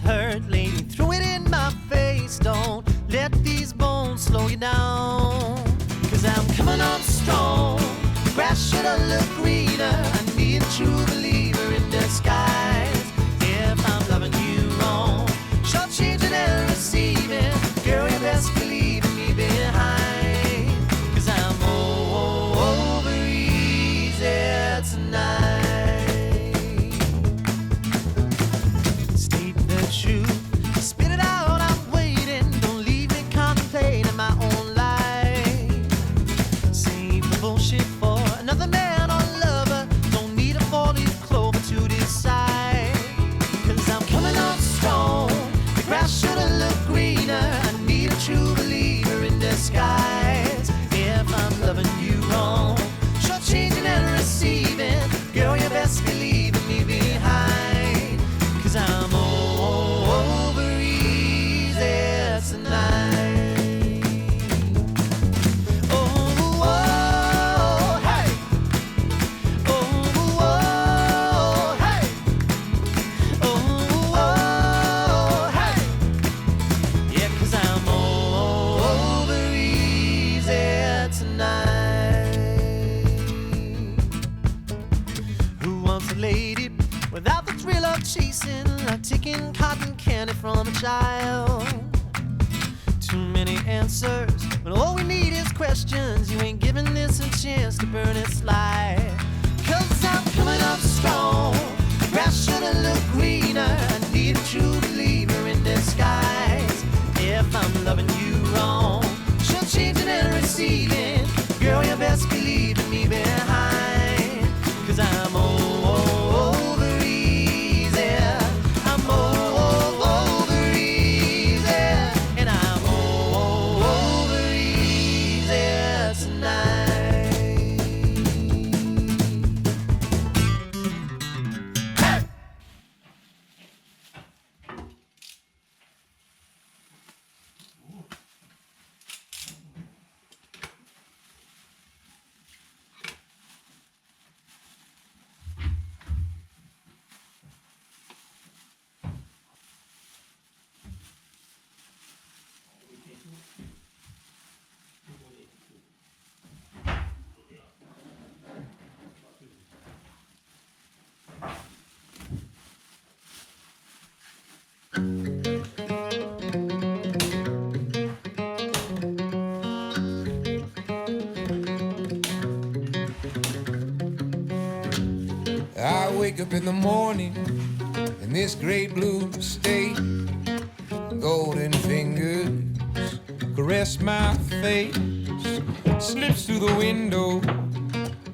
hurt lately, throw it in my face. Don't let these bones slow you down, 'cause I'm coming on strong. The grass should have looked greener. I need a true believer in disguise. If I'm loving you wrong, shortchanging and receiving, girl, you best believe in me behind, 'cause I'm over easy tonight. State the truth, spit it out, I'm waiting. Don't leave me contemplating my own life. Save the bullshit for another man or lover. Don't need a four-leaf clover to decide, 'cause I'm coming on strong. The grass should have looked greener. I need a true believer in disguise. If I'm loving you wrong, shortchanging and receiving, girl, you best believe in me behind, 'cause I'm over easy tonight. Oh, oh, hey. Oh, oh, hey. Oh, oh, hey. Yeah, 'cause I'm over easy tonight. Who wants a lady without the thrill of chasing, like taking cotton candy from a child? Too many answers when all we need is questions. You ain't giving this a chance to burn its light, 'cause I'm coming up strong. The grass should have looked greener. I need a true believer in disguise. If I'm loving you wrong, shortchanging and receiving, girl, you best believe in me behind, 'cause I'm over easy. I'm over easy, and I'm over easy tonight. Hey! I wake up in the morning in this great blue state. Golden fingers caress my face. Slips through the window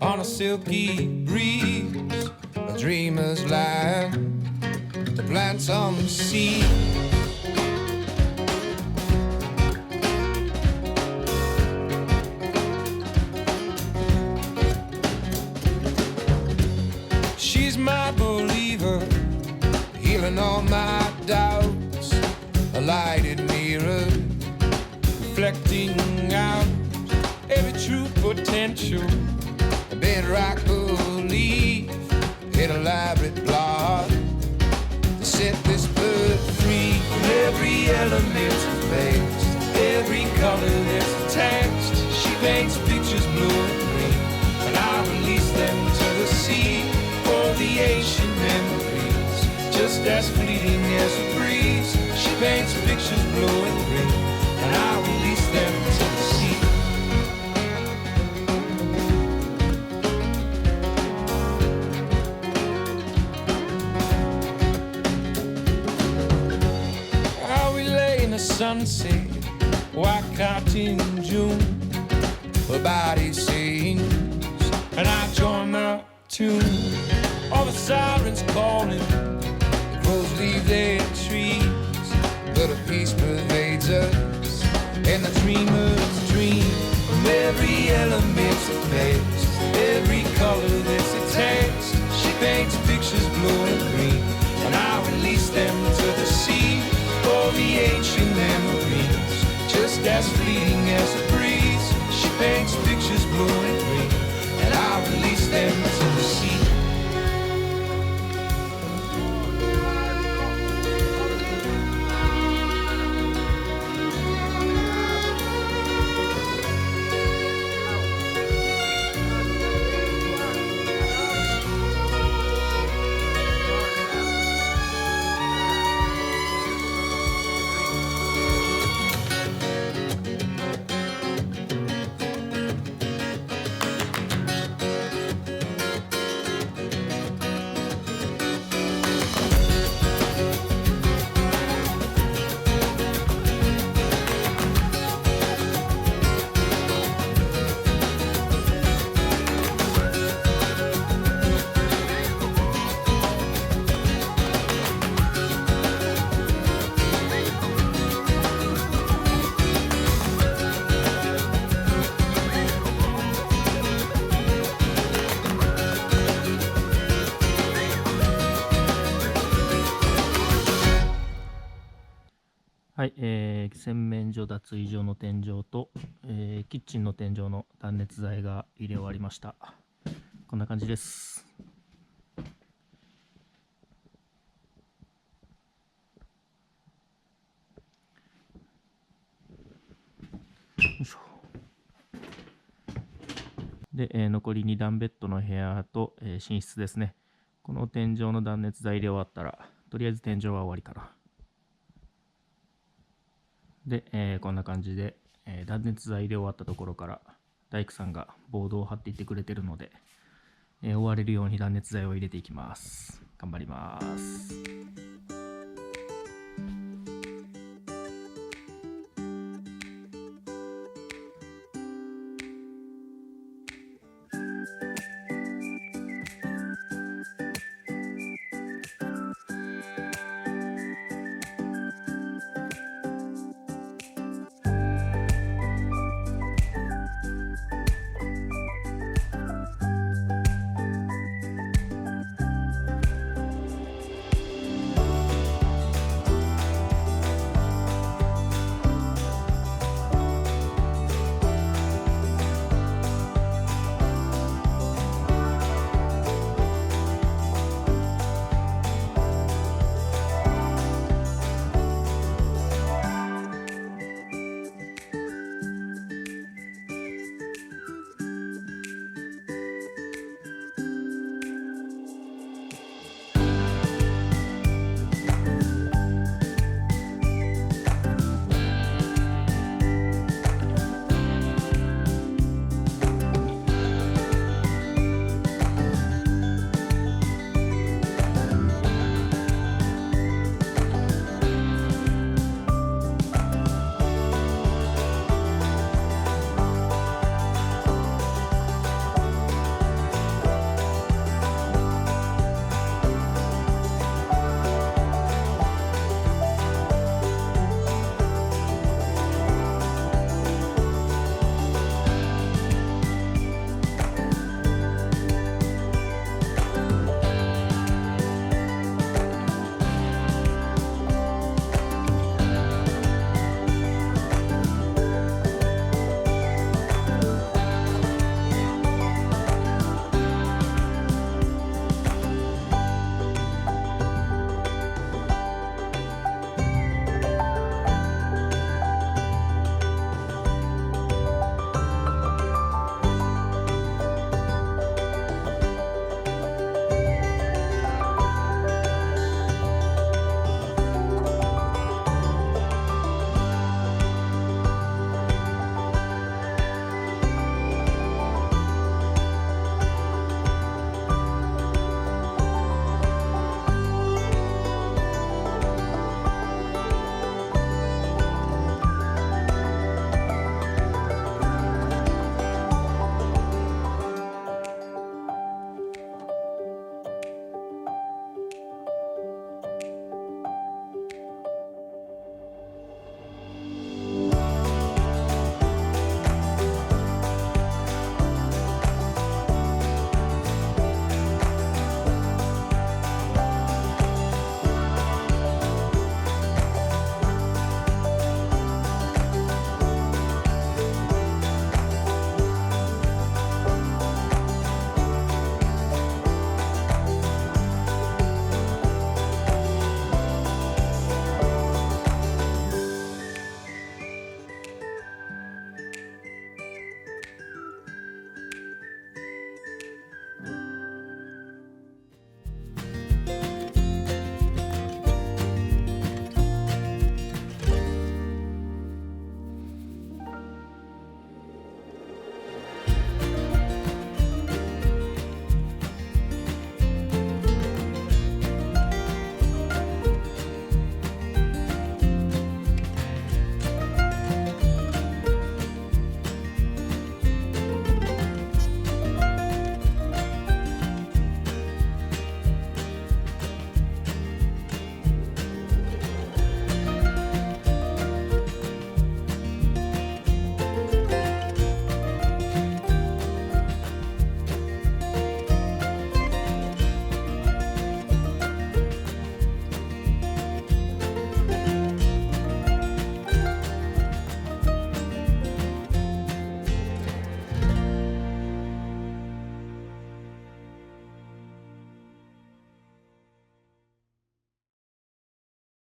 on a silky breeze. A dreamer's line to plant some seeds. She's my believer, healing all my doubts. A lighted mirror, reflecting out every true potential. A bedrock belief, an elaborate plot to set this bird free. From every element faced, every color that's attached. She paints pictures blue and green, and I release them to the sea. For the ancient memories, just as fleeting as a breeze. She paints pictures blue and green, and I release them to the sea. How we lay in the sunset, white cotton June. Her body sings, and I join the tune. All the sirens calling, the crows leave their trees, but a peace pervades us, and the dreamers dream. From every element of face, every color that's attached. She paints pictures blue and green, and I release them to the sea. For the ancient memories, just as fleeting as a breeze. She paints pictures blue and green, and I release them to the sea. はい、洗面所、脱衣所の天井と、キッチンの天井の断熱材が入れ終わりました。こんな感じです。よいしょ。で、残り2段ベッドの部屋と、寝室ですね。この天井の断熱材入れ終わったら、とりあえず天井は終わりかな。で、こんな感じで、断熱材で終わったところから大工さんがボードを張っていってくれてるので、終われるように断熱材を入れていきます。頑張ります。